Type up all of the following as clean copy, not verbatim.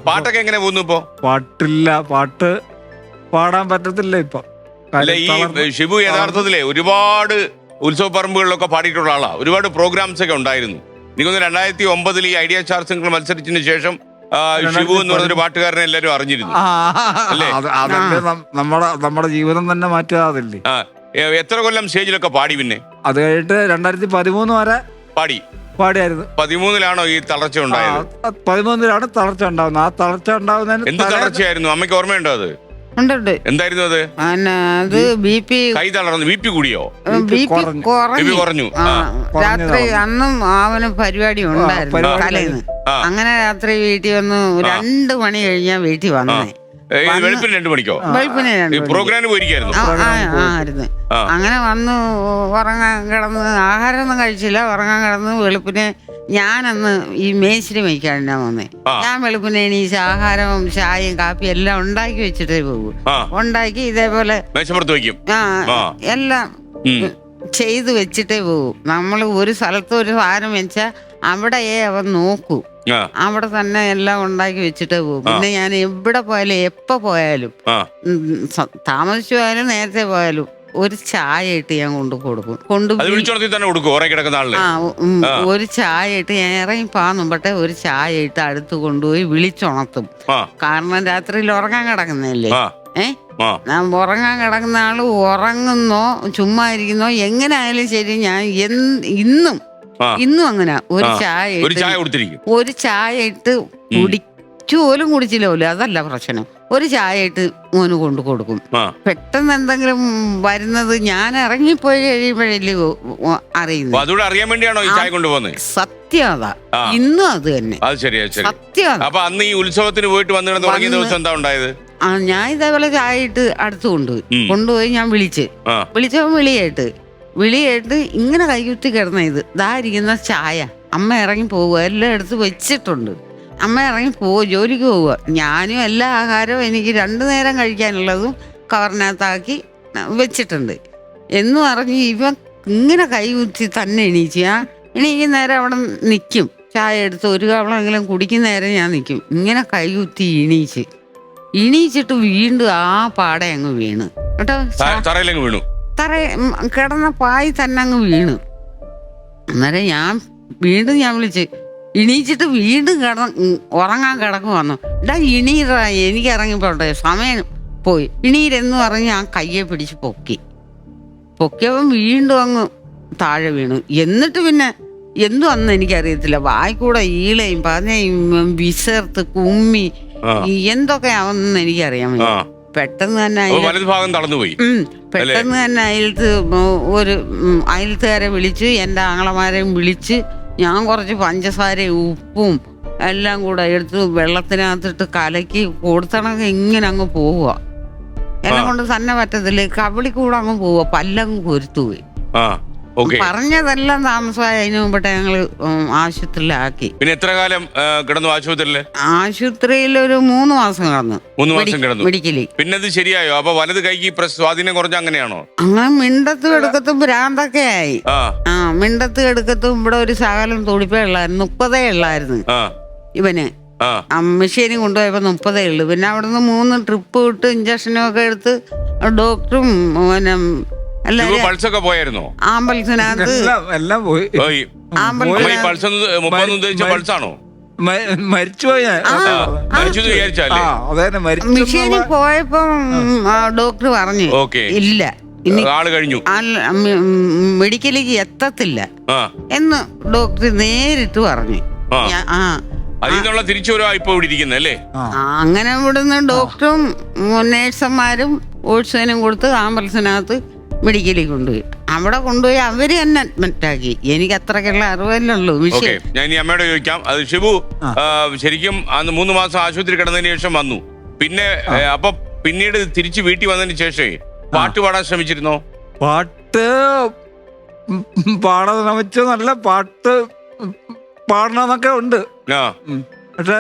പാട്ടൊക്കെ എങ്ങനെ പോകുന്നു ഇപ്പൊ? പാട്ടില്ല, പാട്ട് പാടാൻ പറ്റത്തില്ല ഇപ്പൊ. അല്ല, ഈ ഷിബു യഥാർത്ഥത്തിലെ ഒരുപാട് ഉത്സവ പറമ്പുകളിലൊക്കെ പാടിയിട്ടുള്ള ആളാ. ഒരുപാട് പ്രോഗ്രാംസ് ഒക്കെ ഉണ്ടായിരുന്നു. എനിക്കൊന്ന് 2009 ഈ ഐഡിയ സ്റ്റാർ സിംഗർ മത്സരിച്ചതിന് ശേഷം ഷിബു എന്ന് പറഞ്ഞൊരു പാട്ടുകാരനെ എല്ലാരും അറിഞ്ഞിരുന്നു. അതല്ലേ നമ്മുടെ ജീവിതം തന്നെ മാറ്റാതില്ലേ. എത്ര കൊല്ലം സ്റ്റേജിലൊക്കെ പാടി? പിന്നെ അത് കഴിഞ്ഞിട്ട് 2013 വരെ പാടിയായിരുന്നു. 13-ലാണോ ഈ തളർച്ച ഉണ്ടായത്? 13-ലാണ് തളർച്ച ഉണ്ടാവുന്നത്. ആ തളർച്ച ഉണ്ടാവുന്നതിന് എന്ത് തളർച്ചയായിരുന്നു? അമ്മയ്ക്ക് ഓർമ്മയുണ്ടോ അത്? എന്തായിരുന്നു അത്? അത് BP, കൈ തളർന്നു. BP കൂടിയോ? BP കുറഞ്ഞു. രാത്രി അന്നും അവന് പരിപാടി ഉണ്ടായിരുന്നു തലേന്ന്. അങ്ങനെ രാത്രി വീട്ടിൽ വന്നു. 2 മണി കഴിഞ്ഞാ വീട്ടിൽ വന്നേ. വെളുപ്പിന് 2 മണിക്കോ? വെളുപ്പിന് 2 പ്രോഗ്രാമിന് പോയിരിക്കായിരുന്നു. ആയിരുന്നു. അങ്ങനെ വന്നു ഉറങ്ങാൻ കിടന്ന്, ആഹാരമൊന്നും കഴിച്ചില്ല, ഉറങ്ങാൻ കിടന്ന്. വെളുപ്പിന് ഞാനന്ന് ഈ മേശിരി വയ്ക്കാണ്ടാ വന്നേ. ഞാൻ വെളുപ്പിന് എണീച്ച് ആഹാരവും ചായയും കാപ്പിയും എല്ലാം ഉണ്ടാക്കി വെച്ചിട്ടേ പോകും. ഉണ്ടാക്കി ഇതേപോലെ എല്ലാം ചെയ്തു വെച്ചിട്ടേ പോകും. നമ്മൾ ഒരു സ്ഥലത്ത് ഒരു സാധനം വെച്ചാൽ അവിടെയേ അവൻ നോക്കൂ. അവിടെ തന്നെ എല്ലാം ഉണ്ടാക്കി വെച്ചിട്ടേ പോകും. പിന്നെ ഞാൻ എവിടെ പോയാലും എപ്പോ പോയാലും, താമസിച്ചു പോയാലും നേരത്തെ പോയാലും, ഒരു ചായ ഇട്ട് ഞാൻ കൊടുക്കും. ഒരു ചായ ഇട്ട് ഞാൻ ഇറങ്ങി പാന്നുമ്പട്ടെ ഒരു ചായ ഇട്ട് അടുത്ത് കൊണ്ടുപോയി വിളിച്ചുണർത്തും. കാരണം രാത്രിയിൽ ഉറങ്ങാൻ കിടക്കുന്നതല്ലേ. ഞാൻ ഉറങ്ങാൻ കിടക്കുന്ന ആള് ഉറങ്ങുന്നോ ചുമ്മാ ഇരിക്കുന്നോ എങ്ങനെ ആയാലും ശരി, ഞാൻ ഇന്നും അങ്ങനെ ഒരു ചായ ഇട്ട് കുടിച്ചു പോലും കുടിച്ചില്ല പോലും. അതല്ല പ്രശ്നം. ഒരു ചായ ഇട്ട് മോന് കൊണ്ടു കൊടുക്കും. പെട്ടെന്ന് എന്തെങ്കിലും വരുന്നത് ഞാൻ ഇറങ്ങിപ്പോയി കഴിയുമ്പോഴല്ലേ അറിയുന്നത്. സത്യം അതാ. ഇന്നും അത് തന്നെ സത്യം. അന്ന് ഈ ഉത്സവത്തിന് പോയിട്ട് തുടങ്ങിയ ദിവസം എന്താ ഉണ്ടായത്? ഞാൻ ഇതേപോലെ ചായ ഇട്ട് അടുത്ത് കൊണ്ടുപോയി ഞാൻ വിളിച്ചപ്പോൾ വിളിയായിട്ട് ഇങ്ങനെ കൈകുത്തി കിടന്ന ഇതാ ഇരിക്കുന്ന ചായ. അമ്മ ഇറങ്ങി പോവുക, എല്ലാം എടുത്ത് വെച്ചിട്ടുണ്ട്. അമ്മ ഇറങ്ങി ജോലിക്ക് പോവുക. ഞാനും എല്ലാ ആഹാരവും എനിക്ക് 2 നേരം കഴിക്കാനുള്ളതും കവറിനകത്താക്കി വെച്ചിട്ടുണ്ട് എന്ന് പറഞ്ഞ് ഇവൻ ഇങ്ങനെ കൈകുത്തി തന്നെ എണീക്ക് നേരം അവിടെ നിൽക്കും. ചായ എടുത്ത് ഒരു കവളെങ്കിലും കുടിക്കുന്ന നേരം ഞാൻ നിൽക്കും. ഇങ്ങനെ കൈകുത്തി എണീച്ചിട്ട് വീണ്ടും ആ പാടെ അങ്ങ് വീണ് കേട്ടോ. കിടന്ന പായി തന്നെ അങ്ങ് വീണ്. അന്നേരം ഞാൻ വിളിച്ച് എണീച്ചിട്ട് വീണ്ടും ഉറങ്ങാൻ കിടക്കും വന്നു. ഇണീറ, എനിക്ക് ഇറങ്ങിപ്പോട്ടെ, സമയം പോയി. ഇണീരെന്ന് പറഞ്ഞ് ഞാൻ കയ്യെ പിടിച്ച് പൊക്കിയവൻ വീണ്ടും അങ്ങ് താഴെ വീണു. എന്നിട്ട് പിന്നെ എന്തു വന്ന് എനിക്കറിയത്തില്ല. വായിക്കൂടെ ഈളയും പതയും വിസർത്ത് കുമ്മി എന്തൊക്കെയാവുന്നെന്ന് എനിക്കറിയാൻ വയ്യ. പെട്ടെന്ന് തന്നെ അയൽത്തുകാരെ വിളിച്ച്, എൻ്റെ ആങ്ങളമാരെയും വിളിച്ച്, ഞാൻ കുറച്ച് പഞ്ചസാരയും ഉപ്പും എല്ലാം കൂടെ എടുത്ത് വെള്ളത്തിനകത്തിട്ട് കലക്കി കൊടുത്തണക്ക് ഇങ്ങനെ അങ്ങ് പോവുക. എന്നെ കൊണ്ട് തന്നെ പറ്റത്തില്ല. കവിളി കൂടെ അങ്ങ് പോവുക. പല്ലങ്ങ് കൊരുത്തുപോയി. പറഞ്ഞതെല്ലാം താമസമായി. അതിന് മുമ്പട്ടെ ഞങ്ങള് ആശുപത്രിയിലാക്കി. പിന്നെ എത്ര കാലം കിടന്നു ആശുപത്രിയില്? ആശുപത്രിയിൽ ഒരു 3 മാസം കിടന്നു. 3 മാസം കിടന്നു മെഡിക്കലി. പിന്നെ അത് ശരിയായോ? അപ്പൊ വലത് കൈക്ക് സ്വാധീനം കുറഞ്ഞ അങ്ങനെയാണോ? അങ്ങനെ മിണ്ടത്തും എടുക്കത്തും ഭ്രാന്തൊക്കെ ആയി. മിണ്ടത്തും എടുക്കത്തും ഇവിടെ ഒരു ശകലം തുടിപ്പേ ഉള്ളായിരുന്നു. 30 ഉള്ളായിരുന്നു ഇവന്. മെഷീനും കൊണ്ടുപോയപ്പോ 30 ഉള്ളു. പിന്നെ അവിടുന്ന് 3 ട്രിപ്പ് വിട്ട് ഇഞ്ചക്ഷനും ഒക്കെ എടുത്ത് ഡോക്ടറും പിന്നെ പൾസൊക്കെ പോയായിരുന്നോ? ആംബുലൻസിനകത്ത് എല്ലാം പോയി. പൾസാണോ? മരിച്ചുപോയി. മെഷീനിൽ പോയപ്പോ ഡോക്ടർ പറഞ്ഞു ഇല്ല, ആള് കഴിഞ്ഞു, മെഡിക്കലിലേക്ക് എത്തത്തില്ല എന്ന് ഡോക്ടർ നേരിട്ട് പറഞ്ഞു. അങ്ങനെ ഇവിടുന്ന് ഡോക്ടറും നേഴ്സന്മാരും ഓട്സിനും കൊടുത്ത് ആംബുലൻസിനകത്ത് മെഡിക്കലിൽ കൊണ്ടുപോയി. അവിടെ കൊണ്ടുപോയി അവര് തന്നെ അഡ്മിറ്റ് ആക്കി. എനിക്ക് അത്രയ്ക്കുള്ള അറിവല്ലുള്ളൂ. ഞാൻ ഈ അമ്മയോട് ചോദിക്കാം. അത് ഷിബു ശരിക്കും അന്ന് 3 മാസം ആശുപത്രി കിടന്നതിന് ശേഷം വന്നു. പിന്നെ അപ്പൊ പിന്നീട് തിരിച്ച് വീട്ടിൽ വന്നതിന് ശേഷം പാട്ട് പാടാൻ ശ്രമിച്ചിരുന്നോ? പാട്ട് പാടാൻ ശ്രമിച്ചു. നല്ല പാട്ട് പാടണമെന്നൊക്കെ ഉണ്ട്. പക്ഷെ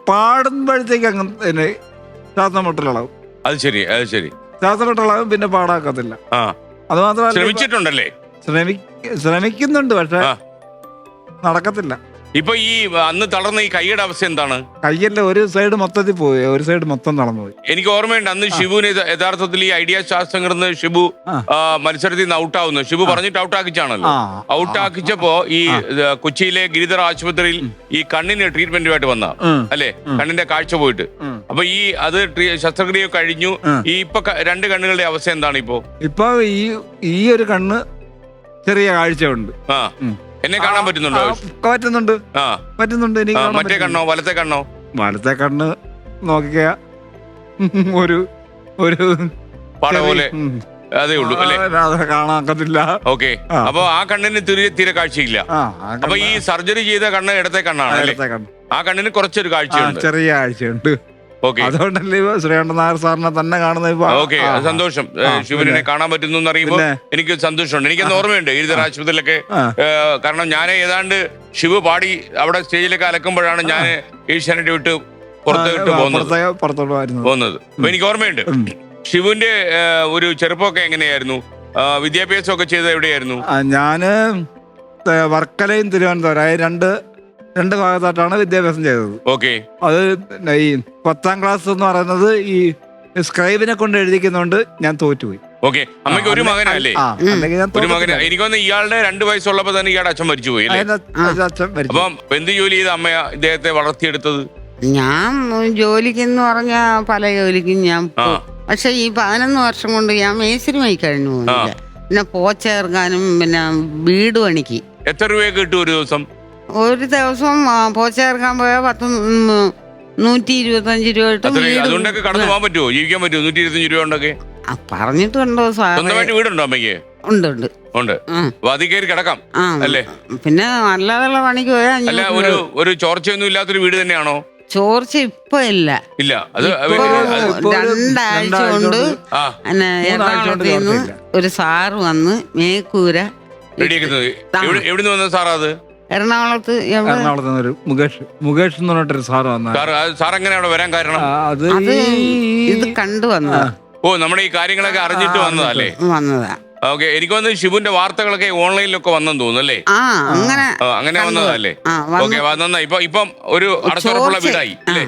പാടുമ്പോഴത്തേക്ക് അങ്ങനെ ശ്വാസം മുട്ടലാവും. അത് ശരി. ശ്വാസം മുട്ടലാവും. പിന്നെ പാടാക്കത്തില്ല. അത് മാത്രമല്ല, ശ്രമിച്ചിട്ടുണ്ടല്ലേ? ശ്രമിക്കുന്നുണ്ട്, പക്ഷെ നടക്കത്തില്ല. ഇപ്പൊ ഈ അന്ന് തളർന്ന ഈ കൈയുടെ അവസ്ഥ എന്താണ്? കയ്യല്ല, ഒരു സൈഡ് മൊത്തത്തിൽ പോയി, ഒരു സൈഡ് മൊത്തം നടന്നു പോയി. എനിക്ക് ഓർമ്മയുണ്ട് അന്ന് ഷിബുവിന് യഥാർത്ഥത്തിൽ ഈ ഐഡിയ സ്റ്റാർ സിംഗറിന്ന് ഷിബു മത്സരത്തിൽ നിന്ന് ഔട്ടാവുന്നു. ഷിബു പറഞ്ഞിട്ട് ഔട്ടാക്കിച്ചാണല്ലോ. ഔട്ടാക്കിച്ചപ്പോ ഈ കൊച്ചിയിലെ ഗിരിധർ ആശുപത്രിയിൽ ഈ കണ്ണിന് ട്രീറ്റ്മെന്റുമായിട്ട് വന്ന അല്ലെ, കണ്ണിന്റെ കാഴ്ച പോയിട്ട്. അപ്പൊ ഈ അത് ശസ്ത്രക്രിയ കഴിഞ്ഞു. ഈ ഇപ്പൊ രണ്ട് കണ്ണുകളുടെ അവസ്ഥ എന്താണ് ഇപ്പോ? ഇപ്പൊ ഈ ഒരു കണ്ണ് ചെറിയ കാഴ്ചയുണ്ട്. എന്നെ കാണാൻ പറ്റുന്നുണ്ടോ? പറ്റുന്നുണ്ട്, പറ്റുന്നുണ്ട്. എനിക്ക് മറ്റേ കണ്ണോ? വലത്തെ കണ്ണോ? വലത്തെ കണ്ണ് നോക്കിയ ഒരു പാട പോലെ അതേ ഉള്ളൂ അല്ലെ, കാണാക്കത്തില്ല. ഓക്കെ. അപ്പൊ ആ കണ്ണിന് തീരെ കാഴ്ചയില്ല. അപ്പൊ ഈ സർജറി ചെയ്ത കണ്ണ് ഇടത്തെ കണ്ണാണ് അല്ലേ? ആ കണ്ണിന് കുറച്ചൊരു കാഴ്ചയുണ്ട്, ചെറിയ കാഴ്ചയുണ്ട്. അതുകൊണ്ടല്ലേ ശ്രീകണ്ഠൻ നായർ സാറിനെ തന്നെ കാണുന്നത്. ഓക്കെ, സന്തോഷം. ശിവനെ കാണാൻ പറ്റുന്നു എന്നറിയുമ്പോൾ എനിക്ക് സന്തോഷമുണ്ട്. എനിക്കൊന്ന് ഓർമ്മയുണ്ട് ഗിരിധർ ആശുപത്രിയിലൊക്കെ. കാരണം ഞാൻ ഏതാണ്ട് ശിവ് പാടി അവിടെ സ്റ്റേജിലൊക്കെ അലക്കുമ്പോഴാണ് ഞാൻ ഏഷ്യാനെറ്റ് വിട്ട് പുറത്തോട്ട് പോകുന്നത്. അപ്പൊ എനിക്ക് ഓർമ്മയുണ്ട്. ശിവുവിന്റെ ഒരു ചെറുപ്പമൊക്കെ എങ്ങനെയായിരുന്നു? വിദ്യാഭ്യാസമൊക്കെ ചെയ്തത് എവിടെയായിരുന്നു? ഞാന് വർക്കലയും തിരുവനന്തപുരം രണ്ട് ഭാഗത്തായിട്ടാണ് വിദ്യാഭ്യാസം ചെയ്തത്. ഓക്കെ. അത് ഈ 10ാം ക്ലാസ് എന്ന് പറയുന്നത് ഈ സ്ക്രൈബിനെ കൊണ്ട് എഴുതിക്കുന്നോണ്ട് ഞാൻ തോറ്റുപോയി. ഓക്കെ. അമ്മയ്ക്ക് ഒരു മകനല്ലേ? ഒരു മകൻ. എനിക്കൊന്ന് ഇയാളുടെ 2 വയസ്സുള്ളപ്പോ തന്നെ ഇയാളുടെ അച്ഛൻ മരിച്ചുപോയി അല്ലേ? അപ്പം എന്ത് ജോലി ചെയ്ത അമ്മ ഇദ്ദേഹത്തെ വളർത്തിയെടുത്തത്? ഞാൻ ജോലിക്കെന്ന് പറഞ്ഞാ പല ജോലിക്കും ഞാൻ പക്ഷെ ഈ 11 വർഷം കൊണ്ട് ഞാൻ മേസ്തിരിമായി കഴിഞ്ഞു പോകുന്നില്ല. പിന്നെ പോച്ചേർക്കാനും പിന്നെ വീട് പണിക്ക്. എത്ര രൂപയൊക്കെ കിട്ടും ഒരു ദിവസം? ഒരു ദിവസം പോച്ചേർക്കാൻ പോയാൽ 125 രൂപ കിട്ടും. അതുകൊണ്ടൊക്കെ കടന്നു പോകാൻ പറ്റുമോ? ജീവിക്കാൻ പറ്റുമോ 125 രൂപ കൊണ്ടൊക്കെ? പറഞ്ഞിട്ടുണ്ടോ സാർ? സ്വന്തമായിട്ട് വീടുണ്ടോ അമ്മയ്ക്ക്? ഉണ്ട്. വാതി കയറി കിടക്കാം അല്ലേ? പിന്നെ അല്ലാതെയുള്ള പണിക്ക് പോയാൽ അല്ല, ഒരു ചോർച്ചയൊന്നും ഇല്ലാത്തൊരു വീട് തന്നെയാണോ? ചോർച്ച ഇപ്പൊ ഇല്ല. അത് 2 ആഴ്ച കൊണ്ട് എറണാകുളത്ത് നിന്ന് ഒരു സാറ് വന്ന് മേക്കൂര റെഡിയാക്കുന്നത്. എവിടുന്ന് വന്ന സാറാ അത്? എറണാകുളത്ത് ഒരു മുകേഷ് എന്ന് പറഞ്ഞിട്ടൊരു സാറ് വന്ന. സാർ എങ്ങനെ അവിടെ വരാൻ കാരണം? അത് ഇത് കണ്ടു വന്നതാ. ഓ, നമ്മുടെ ഈ കാര്യങ്ങളൊക്കെ അറിഞ്ഞിട്ട് വന്നതല്ലേ? വന്നതാ. ഓക്കെ. എനിക്ക് തോന്നുന്നു ശിവുന്റെ വാർത്തകളൊക്കെ ഓൺലൈനിലൊക്കെ വന്നെന്ന് തോന്നുന്നു. അങ്ങനെ വന്നതല്ലേ? ഓക്കെ, നന്നായി. ഇപ്പം ഒരു അടച്ചുറപ്പുള്ള വീടായി അല്ലേ?